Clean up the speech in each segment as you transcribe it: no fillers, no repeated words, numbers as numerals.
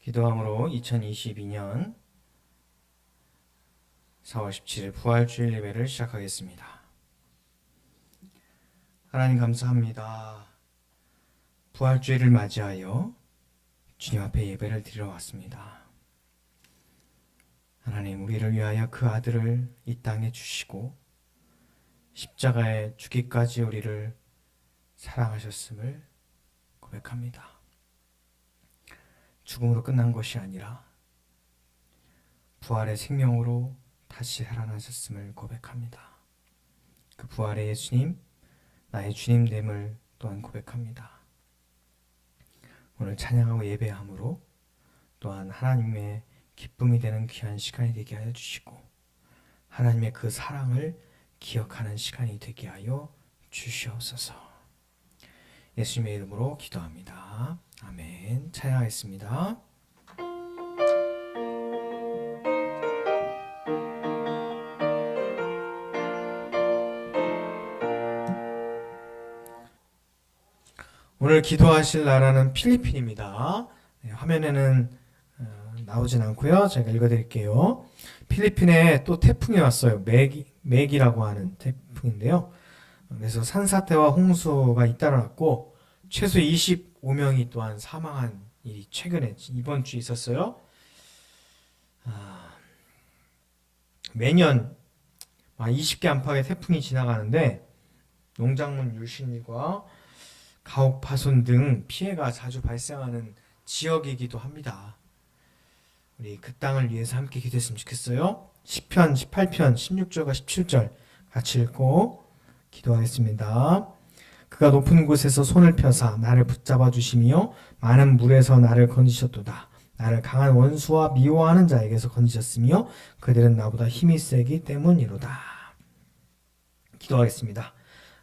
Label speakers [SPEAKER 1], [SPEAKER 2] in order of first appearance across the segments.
[SPEAKER 1] 기도함으로 2022년 4월 17일 부활주일 예배를 시작하겠습니다. 하나님 감사합니다. 부활주일을 맞이하여 주님 앞에 예배를 드리러 왔습니다. 하나님, 우리를 위하여 그 아들을 이 땅에 주시고 십자가에 죽기까지 우리를 사랑하셨음을 고백합니다. 죽음으로 끝난 것이 아니라 부활의 생명으로 다시 살아나셨음을 고백합니다. 그 부활의 예수님, 나의 주님됨을 또한 고백합니다. 오늘 찬양하고 예배함으로 또한 하나님의 기쁨이 되는 귀한 시간이 되게 하여 주시고 하나님의 그 사랑을 기억하는 시간이 되게 하여 주시옵소서. 예수님의 이름으로 기도합니다. 아멘. 찬양하겠습니다. 오늘 기도하실 나라는 필리핀입니다. 화면에는 나오진 않고요. 제가 읽어드릴게요. 필리핀에 또 태풍이 왔어요. 맥이라고 하는 태풍인데요. 그래서 산사태와 홍수가 잇따라왔고 최소 25명이 또한 사망한 일이 최근에 이번 주에 있었어요. 매년 20개 안팎의 태풍이 지나가는데 농작물 유실과 가옥 파손 등 피해가 자주 발생하는 지역이기도 합니다. 우리 그 땅을 위해서 함께 기도했으면 좋겠어요. 시편 18편 16절과 17절 같이 읽고 기도하겠습니다. 그가 높은 곳에서 손을 펴사 나를 붙잡아 주시며 많은 물에서 나를 건지셨도다. 나를 강한 원수와 미워하는 자에게서 건지셨으며 그들은 나보다 힘이 세기 때문이로다. 기도하겠습니다.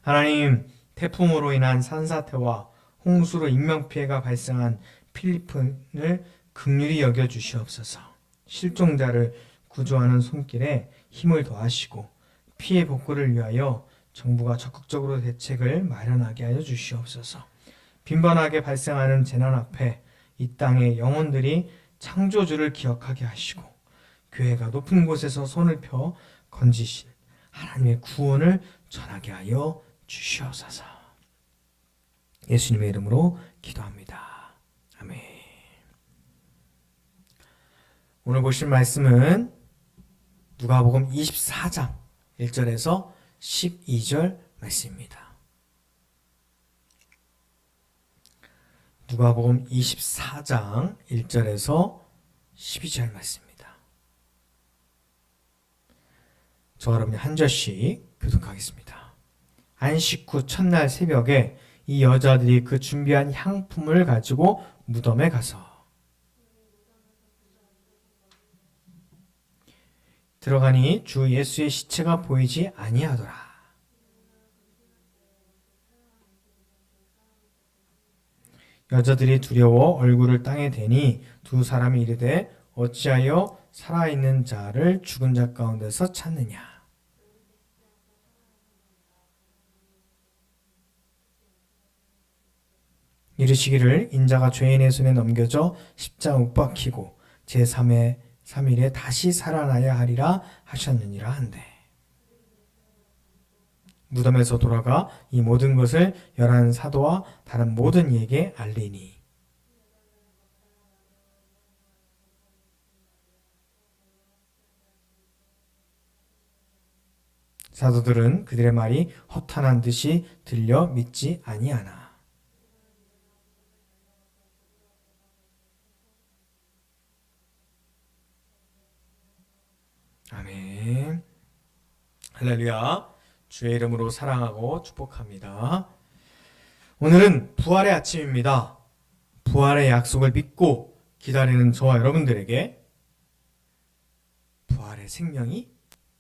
[SPEAKER 1] 하나님, 태풍으로 인한 산사태와 홍수로 인명피해가 발생한 필리핀을 긍휼히 여겨주시옵소서. 실종자를 구조하는 손길에 힘을 더하시고 피해 복구를 위하여 정부가 적극적으로 대책을 마련하게 하여 주시옵소서. 빈번하게 발생하는 재난 앞에 이 땅의 영혼들이 창조주를 기억하게 하시고 교회가 높은 곳에서 손을 펴 건지신 하나님의 구원을 전하게 하여 주시옵소서. 예수님의 이름으로 기도합니다. 아멘. 오늘 보실 말씀은 누가복음 24장 1절에서 12절 말씀입니다. 누가복음 24장 1절에서 12절 말씀입니다. 저와 여러분이 한 절씩 교독하겠습니다. 안식 후 첫날 새벽에 이 여자들이 그 준비한 향품을 가지고 무덤에 가서 들어가니 주 예수의 시체가 보이지 아니하더라. 여자들이 두려워 얼굴을 땅에 대니 두 사람이 이르되 어찌하여 살아있는 자를 죽은 자 가운데서 찾느냐. 이르시기를 인자가 죄인의 손에 넘겨져 십자가 못 박히고 제3일에 다시 살아나야 하리라 하셨느니라 한데 무덤에서 돌아가 이 모든 것을 11 사도와 다른 모든 이에게 알리니 사도들은 그들의 말이 허탄한 듯이 들려 믿지 아니하나. 아멘. 할렐루야. 주의 이름으로 사랑하고 축복합니다. 오늘은 부활의 아침입니다. 부활의 약속을 믿고 기다리는 저와 여러분들에게 부활의 생명이,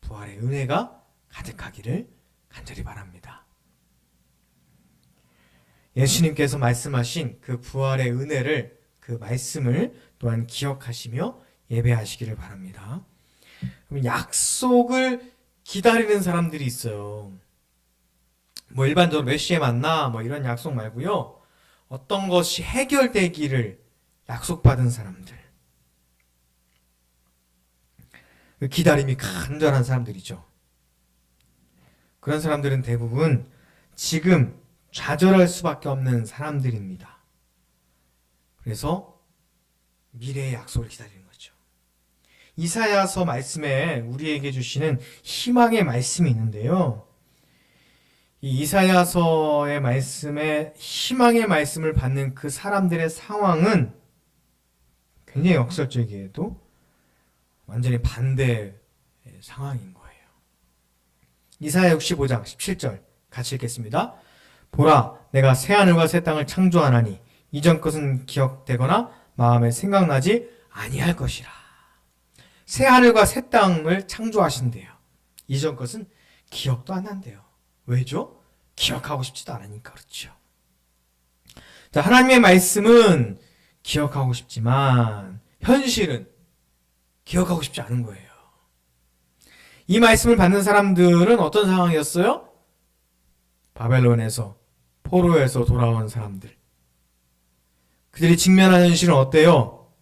[SPEAKER 1] 부활의 은혜가 가득하기를 간절히 바랍니다. 예수님께서 말씀하신 그 부활의 은혜를, 그 말씀을 또한 기억하시며 예배하시기를 바랍니다. 약속을 기다리는 사람들이 있어요. 뭐 일반적으로 몇 시에 만나 뭐 이런 약속 말고요. 어떤 것이 해결되기를 약속받은 사람들. 그 기다림이 간절한 사람들이죠. 그런 사람들은 대부분 지금 좌절할 수밖에 없는 사람들입니다. 그래서 미래의 약속을 기다리는 거죠. 이사야서 말씀에 우리에게 주시는 희망의 말씀이 있는데요. 이 이사야서의 말씀에 희망의 말씀을 받는 그 사람들의 상황은 굉장히 역설적이에도 완전히 반대의 상황인 거예요. 이사야 65장 17절 같이 읽겠습니다. 보라, 내가 새하늘과 새 땅을 창조하나니 이전 것은 기억되거나 마음에 생각나지 아니할 것이라. 새하늘과 새 땅을 창조하신대요. 이전 것은 기억도 안 난대요. 왜죠? 기억하고 싶지도 않으니까 그렇죠. 자, 하나님의 말씀은 기억하고 싶지만 현실은 기억하고 싶지 않은 거예요. 이 말씀을 받는 사람들은 어떤 상황이었어요? 바벨론에서, 포로에서 돌아온 사람들. 그들이 직면한 현실은 어때요?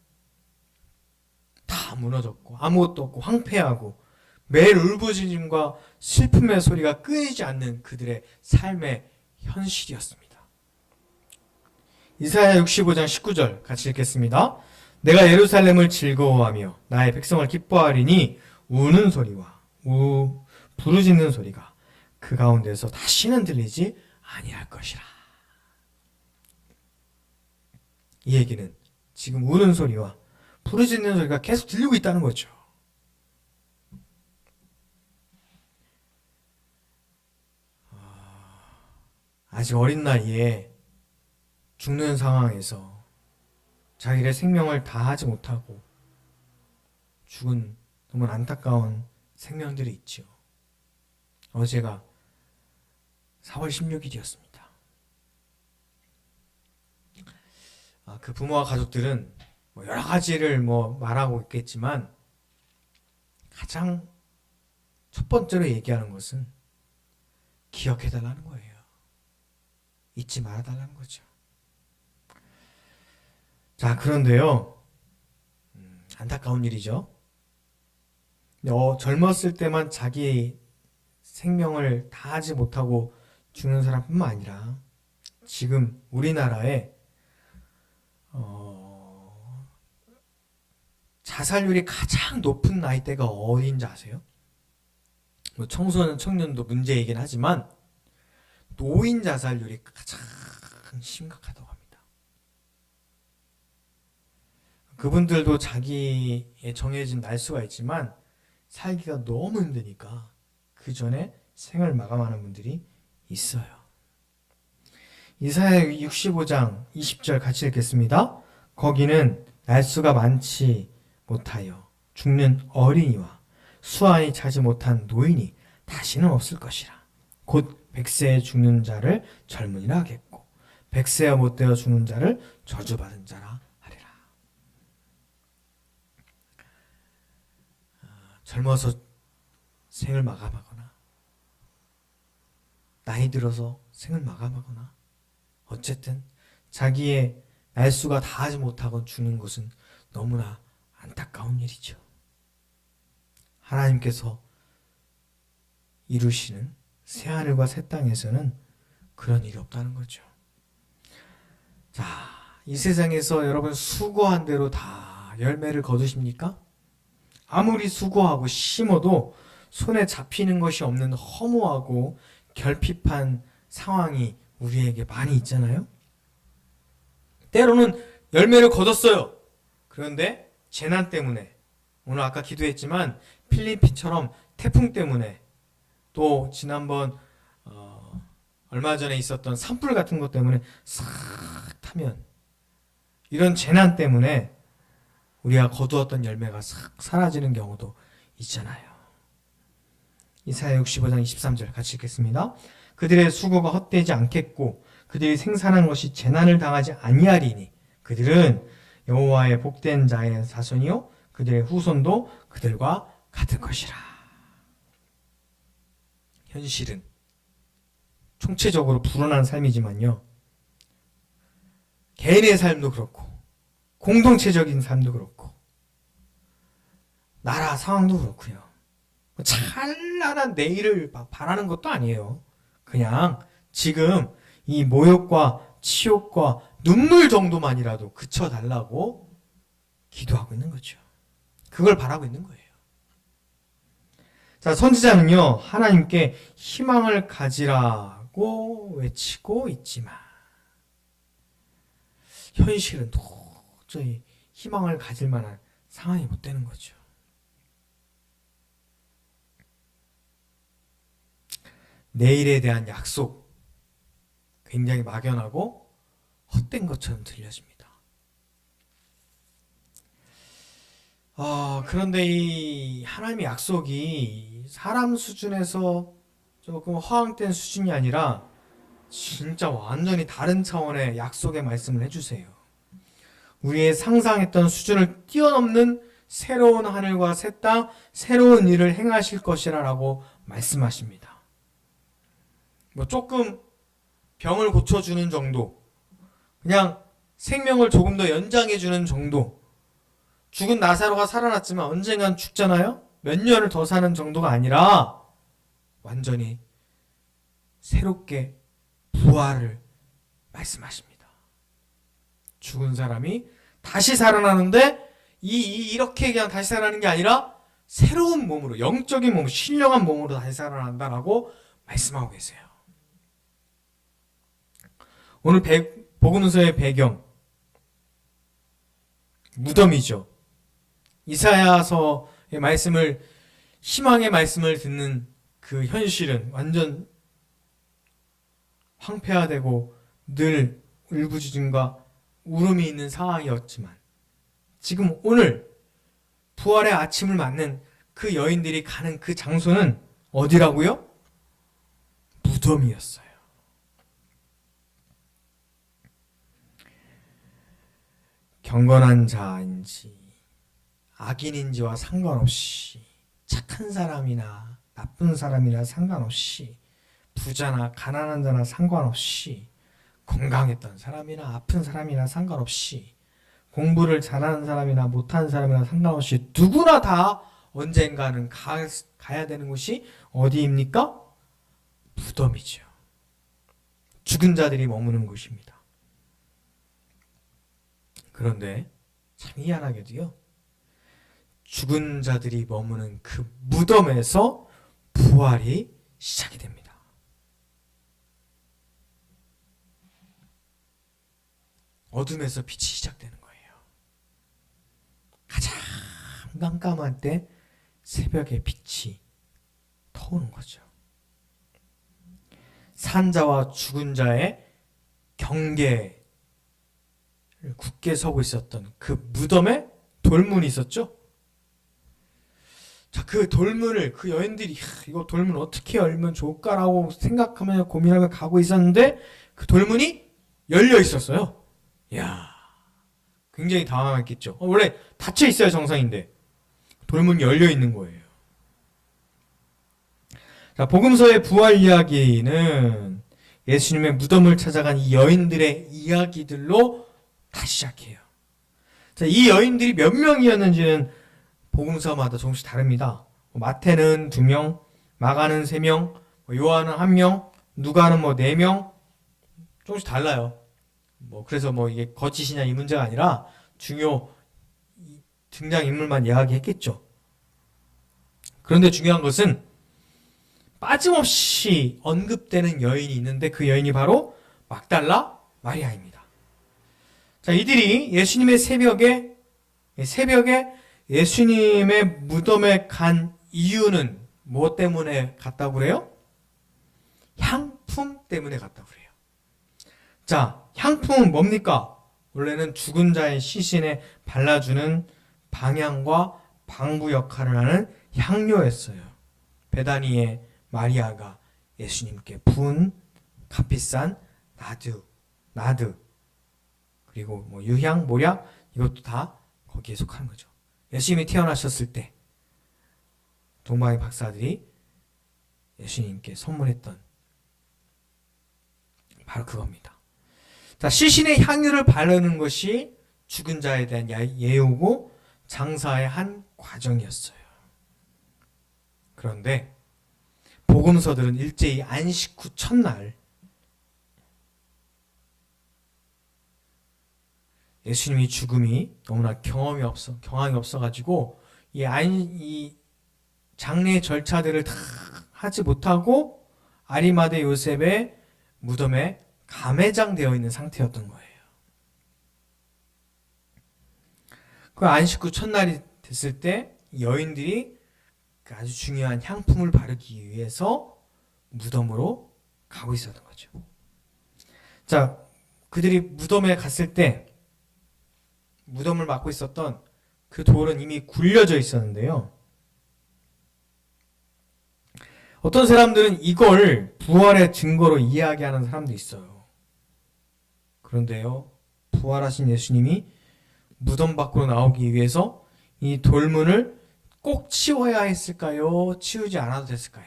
[SPEAKER 1] 다 무너졌고 아무것도 없고 황폐하고 매일 울부짖음과 슬픔의 소리가 끊이지 않는 그들의 삶의 현실이었습니다. 이사야 65장 19절 같이 읽겠습니다. 내가 예루살렘을 즐거워하며 나의 백성을 기뻐하리니 우는 소리와 부르짖는 소리가 그 가운데서 다시는 들리지 아니할 것이라. 이 얘기는 지금 우는 소리와 부르짖는 소리가 계속 들리고 있다는 거죠. 아직 어린 나이에 죽는 상황에서 자기의 생명을 다하지 못하고 죽은 너무 안타까운 생명들이 있죠. 어제가 4월 16일이었습니다. 그 부모와 가족들은 여러 가지를 말하고 있겠지만 가장 첫 번째로 얘기하는 것은 기억해달라는 거예요. 잊지 말아달라는 거죠. 자, 그런데요, 안타까운 일이죠. 젊었을 때만 자기 생명을 다하지 못하고 죽는 사람뿐만 아니라 지금 우리나라에 자살률이 가장 높은 나이대가 어딘지 아세요? 청소년, 청년도 문제이긴 하지만 노인 자살률이 가장 심각하다고 합니다. 그분들도 자기의 정해진 날수가 있지만 살기가 너무 힘드니까 그 전에 생을 마감하는 분들이 있어요. 이사야 65장 20절 같이 읽겠습니다. 거기는 날수가 많지 못하여 죽는 어린이와 수완이 차지 못한 노인이 다시는 없을 것이라. 곧 100세에 죽는 자를 젊은이라 하겠고 100세가 못되어 죽는 자를 저주받은 자라 하리라. 젊어서 생을 마감하거나 나이 들어서 생을 마감하거나 어쨌든 자기의 날수가 다하지 못하고 죽는 것은 너무나 안타까운 일이죠. 하나님께서 이루시는 새하늘과 새 땅에서는 그런 일이 없다는 거죠. 자, 이 세상에서 여러분 수고한 대로 다 열매를 거두십니까? 아무리 수고하고 심어도 손에 잡히는 것이 없는 허무하고 결핍한 상황이 우리에게 많이 있잖아요. 때로는 열매를 거뒀어요. 그런데 재난 때문에, 오늘 아까 기도했지만 필리핀처럼 태풍 때문에, 또 지난번 얼마 전에 있었던 산불 같은 것 때문에 싹 타면, 이런 재난 때문에 우리가 거두었던 열매가 싹 사라지는 경우도 있잖아요. 이사야 65장 23절 같이 읽겠습니다. 그들의 수고가 헛되지 않겠고 그들이 생산한 것이 재난을 당하지 아니하리니 그들은 여호와의 복된 자의 자손이요 그들의 후손도 그들과 같을 것이라. 현실은 총체적으로 불운한 삶이지만요, 개인의 삶도 그렇고 공동체적인 삶도 그렇고 나라 상황도 그렇고요. 찬란한 내일을 바라는 것도 아니에요. 그냥 지금 이 모욕과 치욕과 눈물 정도만이라도 그쳐달라고 기도하고 있는 거죠. 그걸 바라고 있는 거예요. 자, 선지자는요, 하나님께 희망을 가지라고 외치고 있지만, 현실은 도저히 희망을 가질 만한 상황이 못 되는 거죠. 내일에 대한 약속, 굉장히 막연하고 헛된 것처럼 들려집니다. 그런데 이 하나님의 약속이 사람 수준에서 조금 허황된 수준이 아니라 진짜 완전히 다른 차원의 약속의 말씀을 해주세요. 우리의 상상했던 수준을 뛰어넘는 새로운 하늘과 새 땅, 새로운 일을 행하실 것이라고 말씀하십니다. 조금 병을 고쳐주는 정도, 그냥 생명을 조금 더 연장해주는 정도, 죽은 나사로가 살아났지만 언젠간 죽잖아요? 몇 년을 더 사는 정도가 아니라 완전히 새롭게 부활을 말씀하십니다. 죽은 사람이 다시 살아나는데 이렇게 그냥 다시 살아나는 게 아니라 새로운 몸으로, 영적인 몸, 신령한 몸으로 다시 살아난다라고 말씀하고 계세요. 오늘 복음서의 배경, 무덤이죠. 이사야서의 말씀을, 희망의 말씀을 듣는 그 현실은 완전 황폐화되고 늘 울부짖음과 울음이 있는 상황이었지만, 지금 오늘 부활의 아침을 맞는 그 여인들이 가는 그 장소는 어디라고요? 무덤이었어요. 경건한 자인지 악인인지와 상관없이, 착한 사람이나 나쁜 사람이나 상관없이, 부자나 가난한 자나 상관없이, 건강했던 사람이나 아픈 사람이나 상관없이, 공부를 잘하는 사람이나 못하는 사람이나 상관없이 누구나 다 언젠가는 가야 되는 곳이 어디입니까? 무덤이죠. 죽은 자들이 머무는 곳입니다. 그런데 참 희한하게도요, 죽은 자들이 머무는 그 무덤에서 부활이 시작이 됩니다. 어둠에서 빛이 시작되는 거예요. 가장 깜깜한 때 새벽의 빛이 터오는 거죠. 산자와 죽은 자의 경계를 굳게 서고 있었던 그 무덤에 돌문이 있었죠. 자, 그 돌문을 그 여인들이 이거 돌문 어떻게 열면 좋을까라고 생각하며 고민하며 가고 있었는데 그 돌문이 열려 있었어요. 이야, 굉장히 당황했겠죠. 원래 닫혀 있어야 정상인데 돌문이 열려 있는 거예요. 자, 복음서의 부활 이야기는 예수님의 무덤을 찾아간 이 여인들의 이야기들로 다시 시작해요. 자, 이 여인들이 몇 명이었는지는 복음서마다 조금씩 다릅니다. 마태는 2명, 마가는 3명, 요한은 1명, 누가는 4명, 조금씩 달라요. 그래서 이게 거짓이냐 이 문제가 아니라 중요 등장인물만 이야기했겠죠. 그런데 중요한 것은 빠짐없이 언급되는 여인이 있는데 그 여인이 바로 막달라 마리아입니다. 자, 이들이 예수님의 새벽에 예수님의 무덤에 간 이유는 무엇 때문에 갔다고 그래요? 향품 때문에 갔다고 그래요. 자, 향품은 뭡니까? 원래는 죽은 자의 시신에 발라주는 방향과 방부 역할을 하는 향료였어요. 베다니의 마리아가 예수님께 부은 값비싼 나드, 그리고 유향, 모략, 이것도 다 거기에 속하는 거죠. 예수님이 태어나셨을 때 동방의 박사들이 예수님께 선물했던 바로 그겁니다. 자, 시신의 향유를 바르는 것이 죽은 자에 대한 예우고 장사의 한 과정이었어요. 그런데 복음서들은 일제히 안식 후 첫날 예수님이 죽음이 너무나 경황이 없어가지고 이 장례 절차들을 다 하지 못하고 아리마대 요셉의 무덤에 감회장되어 있는 상태였던 거예요. 그 안식 후 첫날이 됐을 때 여인들이 그 아주 중요한 향품을 바르기 위해서 무덤으로 가고 있었던 거죠. 자, 그들이 무덤에 갔을 때 무덤을 막고 있었던 그 돌은 이미 굴려져 있었는데요. 어떤 사람들은 이걸 부활의 증거로 이야기하는 사람도 있어요. 그런데요, 부활하신 예수님이 무덤 밖으로 나오기 위해서 이 돌문을 꼭 치워야 했을까요? 치우지 않아도 됐을까요?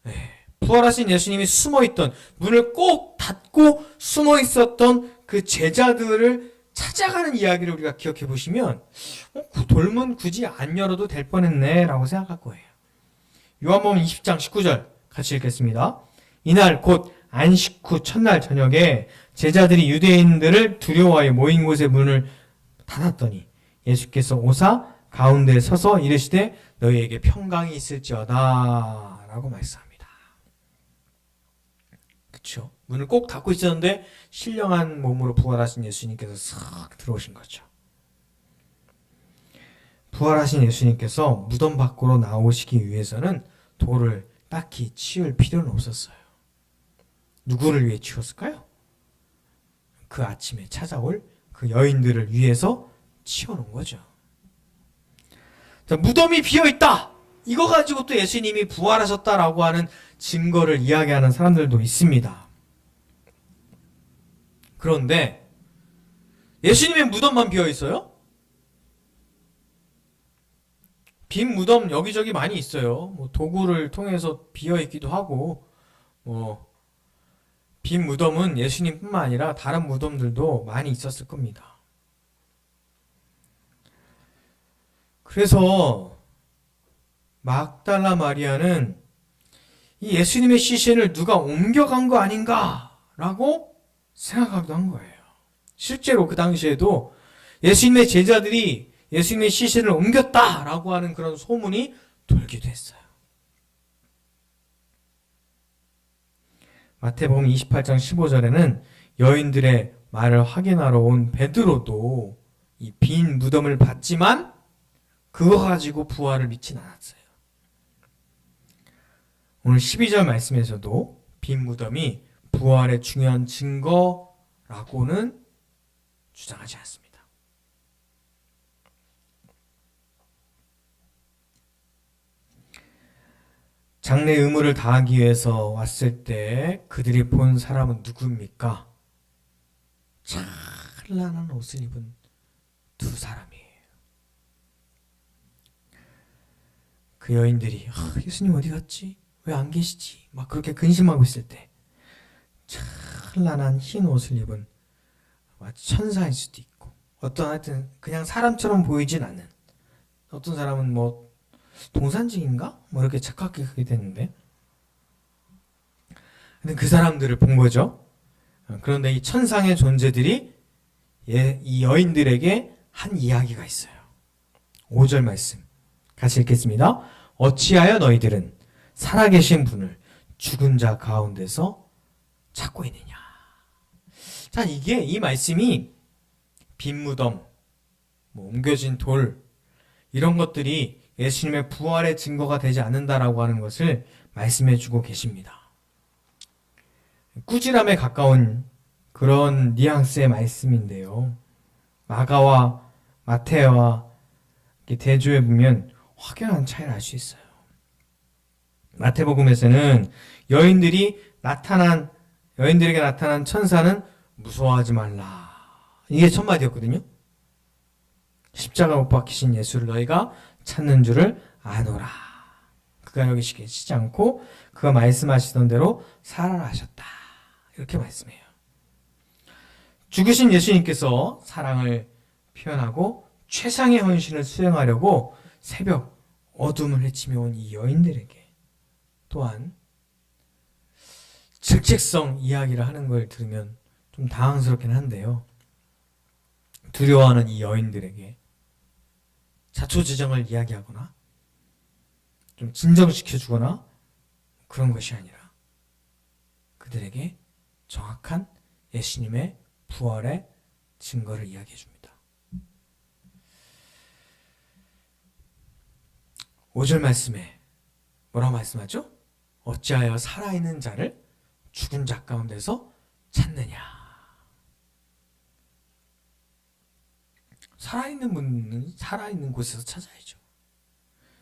[SPEAKER 1] 네. 부활하신 예수님이 숨어있던, 문을 꼭 닫고 숨어있었던 그 제자들을 찾아가는 이야기를 우리가 기억해 보시면 그 돌문 굳이 안 열어도 될 뻔했네 라고 생각할 거예요. 요한복음 20장 19절 같이 읽겠습니다. 이날 곧 안식 후 첫날 저녁에 제자들이 유대인들을 두려워하여 모인 곳의 문을 닫았더니 예수께서 오사 가운데 서서 이르시되 너희에게 평강이 있을지어다 라고 말씀합니다. 그렇죠? 문을 꼭 닫고 있었는데 신령한 몸으로 부활하신 예수님께서 싹 들어오신 거죠. 부활하신 예수님께서 무덤 밖으로 나오시기 위해서는 돌을 딱히 치울 필요는 없었어요. 누구를 위해 치웠을까요? 그 아침에 찾아올 그 여인들을 위해서 치워놓은 거죠. 자, 무덤이 비어있다! 이거 가지고 또 예수님이 부활하셨다라고 하는 증거를 이야기하는 사람들도 있습니다. 그런데 예수님의 무덤만 비어있어요? 빈 무덤 여기저기 많이 있어요. 뭐 도구를 통해서 비어있기도 하고 빈 무덤은 예수님뿐만 아니라 다른 무덤들도 많이 있었을 겁니다. 그래서 막달라 마리아는 이 예수님의 시신을 누가 옮겨간 거 아닌가라고 생각하기도 한 거예요. 실제로 그 당시에도 예수님의 제자들이 예수님의 시신을 옮겼다라고 하는 그런 소문이 돌기도 했어요. 마태복음 28장 15절에는 여인들의 말을 확인하러 온 베드로도 이 빈 무덤을 봤지만 그거 가지고 부활을 믿진 않았어요. 오늘 12절 말씀에서도 빈 무덤이 부활의 중요한 증거라고는 주장하지 않습니다. 장례 의무를 다하기 위해서 왔을 때 그들이 본 사람은 누구입니까? 찬란한 옷을 입은 두 사람이에요. 그 여인들이 예수님 어디 갔지? 왜 안 계시지? 막 그렇게 근심하고 있을 때 찬란한 흰 옷을 입은 천사일 수도 있고 하여튼 그냥 사람처럼 보이진 않는 어떤 사람은 동산직인가? 이렇게 착각하게 됐는데 근데 그 사람들을 본 거죠. 그런데 이 천상의 존재들이 이 여인들에게 한 이야기가 있어요. 5절 말씀 같이 읽겠습니다. 어찌하여 너희들은 살아계신 분을 죽은 자 가운데서 찾고 있느냐. 자, 이 말씀이 빈 무덤, 옮겨진 돌 이런 것들이 예수님의 부활의 증거가 되지 않는다라고 하는 것을 말씀해 주고 계십니다. 꾸지람에 가까운 그런 뉘앙스의 말씀인데요. 마가와 마태와 대조해 보면 확연한 차이를 알 수 있어요. 마태복음에서는 여인들에게 나타난 천사는 무서워하지 말라. 이게 첫 마디였거든요. 십자가 못 박히신 예수를 너희가 찾는 줄을 아노라. 그가 여기 계시지 않고 그가 말씀하시던 대로 살아나셨다. 이렇게 말씀해요. 죽으신 예수님께서 사랑을 표현하고 최상의 헌신을 수행하려고 새벽 어둠을 헤치며 온 이 여인들에게 또한 질책성 이야기를 하는 걸 들으면 좀 당황스럽긴 한데요. 두려워하는 이 여인들에게 자초지정을 이야기하거나 좀 진정시켜주거나 그런 것이 아니라 그들에게 정확한 예수님의 부활의 증거를 이야기해 줍니다. 5절 말씀에 뭐라고 말씀하죠? 어찌하여 살아있는 자를 죽은 자 가운데서 찾느냐. 살아있는 분은 살아있는 곳에서 찾아야죠.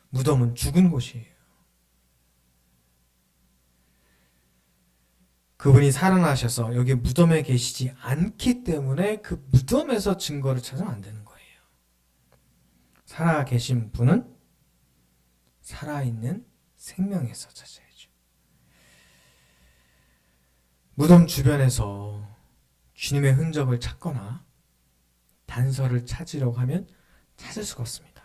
[SPEAKER 1] 무덤은 죽은 곳이에요. 그분이 살아나셔서 여기 무덤에 계시지 않기 때문에 그 무덤에서 증거를 찾으면 안 되는 거예요. 살아계신 분은 살아있는 생명에서 찾아야죠. 무덤 주변에서 주님의 흔적을 찾거나 단서를 찾으려고 하면 찾을 수가 없습니다.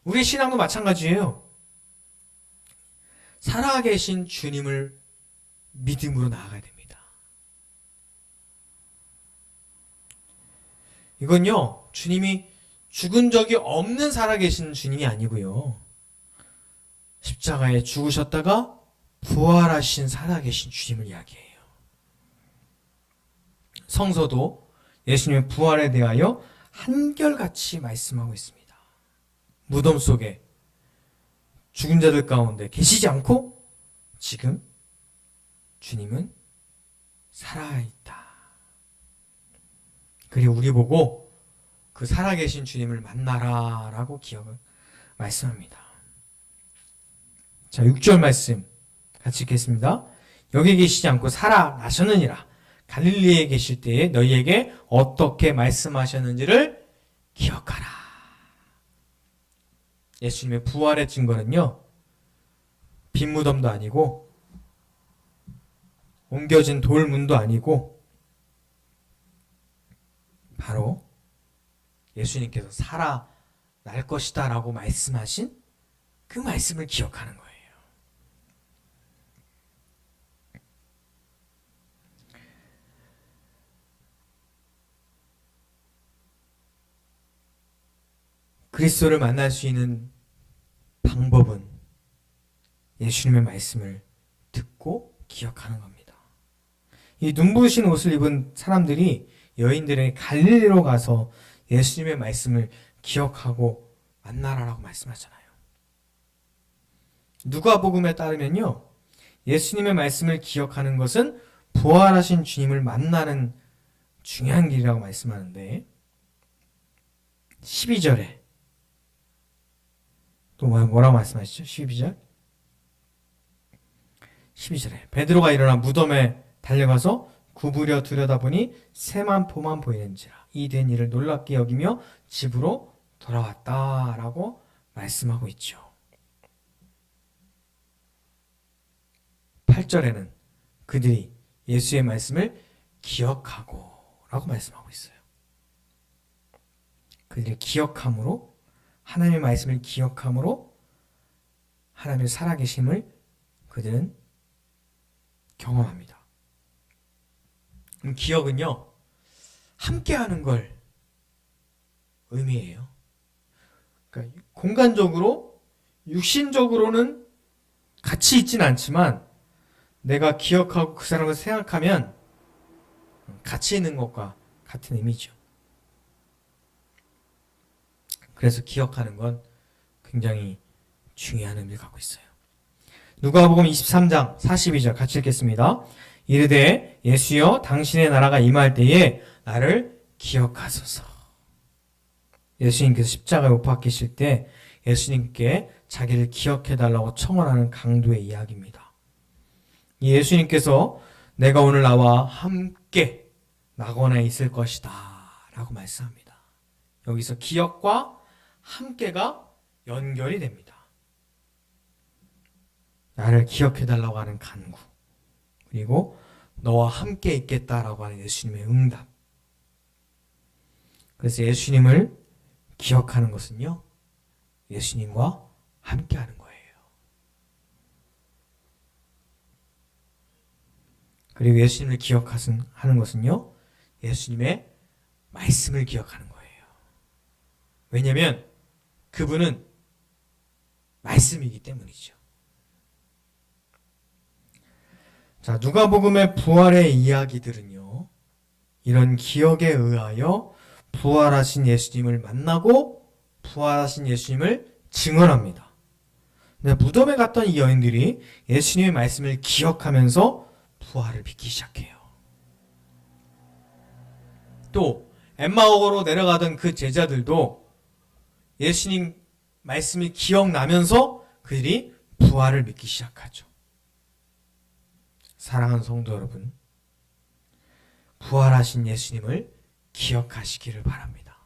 [SPEAKER 1] 우리 신앙도 마찬가지예요. 살아계신 주님을 믿음으로 나아가야 됩니다. 이건요, 주님이 죽은 적이 없는 살아계신 주님이 아니고요. 십자가에 죽으셨다가 부활하신 살아계신 주님을 이야기해요. 성서도 예수님의 부활에 대하여 한결같이 말씀하고 있습니다. 무덤 속에 죽은 자들 가운데 계시지 않고 지금 주님은 살아있다. 그리고 우리 보고 그 살아계신 주님을 만나라 라고 기억을 말씀합니다. 자, 6절 말씀 같이 읽겠습니다. 여기 계시지 않고 살아나셨느니라. 갈릴리에 계실 때에 너희에게 어떻게 말씀하셨는지를 기억하라. 예수님의 부활의 증거는요, 빈 무덤도 아니고 옮겨진 돌문도 아니고 바로 예수님께서 살아날 것이다 라고 말씀하신 그 말씀을 기억하는 거예요. 그리스도를 만날 수 있는 방법은 예수님의 말씀을 듣고 기억하는 겁니다. 이 눈부신 옷을 입은 사람들이 여인들에게 갈릴리로 가서 예수님의 말씀을 기억하고 만나라라고 말씀하잖아요. 누가복음에 따르면요, 예수님의 말씀을 기억하는 것은 부활하신 주님을 만나는 중요한 길이라고 말씀하는데 12절에 또 뭐라고 말씀하시죠? 12절에 베드로가 일어나 무덤에 달려가서 구부려 들여다보니 새만 포만 보이는지라 이 된 일을 놀랍게 여기며 집으로 돌아왔다라고 말씀하고 있죠. 8절에는 그들이 예수의 말씀을 기억하고 라고 말씀하고 있어요. 그들이 기억함으로, 하나님의 말씀을 기억함으로 하나님의 살아계심을 그들은 경험합니다. 기억은요, 함께하는 걸 의미해요. 그러니까 공간적으로, 육신적으로는 같이 있진 않지만 내가 기억하고 그 사람을 생각하면 같이 있는 것과 같은 의미죠. 그래서 기억하는 건 굉장히 중요한 의미를 갖고 있어요. 누가복음 23장 42절 같이 읽겠습니다. 이르되 예수여 당신의 나라가 임할 때에 나를 기억하소서. 예수님께서 십자가에 못 박히실 때 예수님께 자기를 기억해달라고 청원하는 강도의 이야기입니다. 예수님께서 내가 오늘 나와 함께 낙원에 있을 것이다 라고 말씀합니다. 여기서 기억과 함께가 연결이 됩니다. 나를 기억해달라고 하는 간구, 그리고 너와 함께 있겠다라고 하는 예수님의 응답. 그래서 예수님을 기억하는 것은요, 예수님과 함께하는 거예요. 그리고 예수님을 기억하는 것은요, 예수님의 말씀을 기억하는 거예요. 왜냐하면 그분은 말씀이기 때문이죠. 자, 누가복음의 부활의 이야기들은요, 이런 기억에 의하여 부활하신 예수님을 만나고 부활하신 예수님을 증언합니다. 근데 무덤에 갔던 이 여인들이 예수님의 말씀을 기억하면서 부활을 믿기 시작해요. 또 엠마오로 내려가던 그 제자들도 예수님 말씀이 기억나면서 그들이 부활을 믿기 시작하죠. 사랑하는 성도 여러분, 부활하신 예수님을 기억하시기를 바랍니다.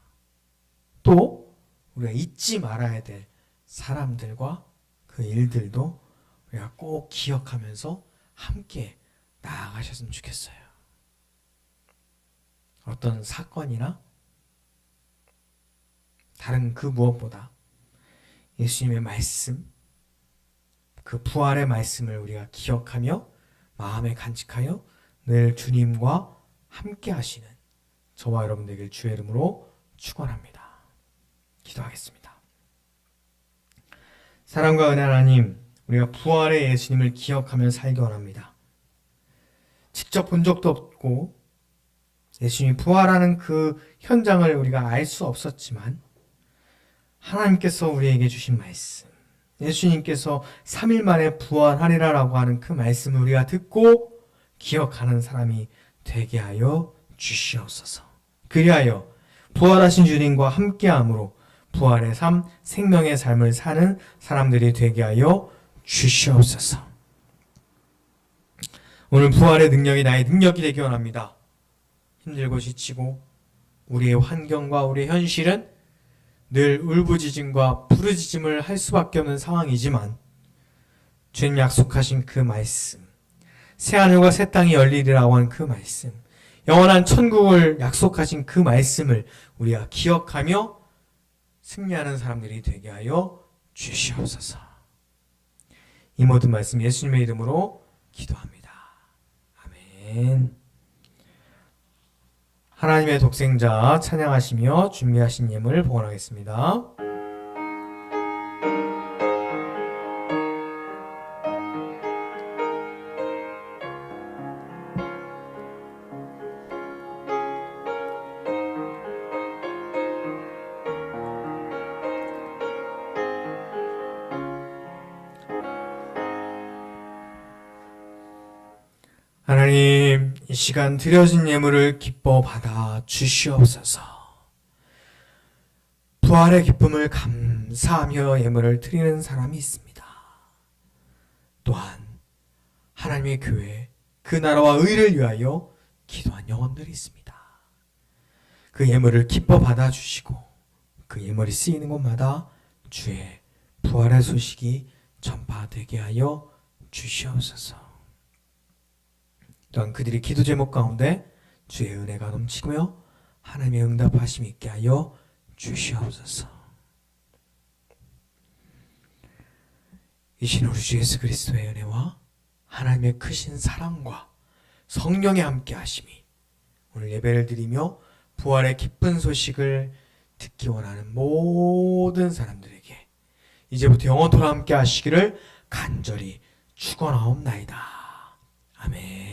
[SPEAKER 1] 또 우리가 잊지 말아야 될 사람들과 그 일들도 우리가 꼭 기억하면서 함께 나아가셨으면 좋겠어요. 어떤 사건이나 다른 그 무엇보다 예수님의 말씀, 그 부활의 말씀을 우리가 기억하며 마음에 간직하여 늘 주님과 함께 하시는 저와 여러분 되길 주의 이름으로 축원합니다. 기도하겠습니다. 사랑과 은혜 하나님, 우리가 부활의 예수님을 기억하며 살기 원합니다. 직접 본 적도 없고 예수님이 부활하는 그 현장을 우리가 알 수 없었지만 하나님께서 우리에게 주신 말씀, 예수님께서 3일 만에 부활하리라라고 하는 그 말씀을 우리가 듣고 기억하는 사람이 되게 하여 주시옵소서. 그리하여 부활하신 주님과 함께함으로 부활의 삶, 생명의 삶을 사는 사람들이 되게 하여 주시옵소서. 오늘 부활의 능력이 나의 능력이 되기 원합니다. 힘들고 지치고 우리의 환경과 우리의 현실은 늘 울부짖음과 부르짖음을 할 수밖에 없는 상황이지만 주님 약속하신 그 말씀, 새하늘과 새 땅이 열리리라고 한 그 말씀, 영원한 천국을 약속하신 그 말씀을 우리가 기억하며 승리하는 사람들이 되게 하여 주시옵소서. 이 모든 말씀 예수님의 이름으로 기도합니다. 아멘. 하나님의 독생자 찬양하시며 준비하신 예물 봉헌하겠습니다. 하나님, 이 시간 드려진 예물을 기뻐 받아 주시옵소서. 부활의 기쁨을 감사하며 예물을 드리는 사람이 있습니다. 또한 하나님의 교회, 그 나라와 의를 위하여 기도한 영혼들이 있습니다. 그 예물을 기뻐 받아 주시고 그 예물이 쓰이는 곳마다 주의 부활의 소식이 전파되게 하여 주시옵소서. 또한 그들이 기도 제목 가운데 주의 은혜가 넘치고요 하나님의 응답하심이 있게 하여 주시옵소서. 이신 우리 주 예수 그리스도의 은혜와 하나님의 크신 사랑과 성령의 함께 하심이 오늘 예배를 드리며 부활의 기쁜 소식을 듣기 원하는 모든 사람들에게 이제부터 영원토록 함께 하시기를 간절히 축원하옵나이다. 아멘.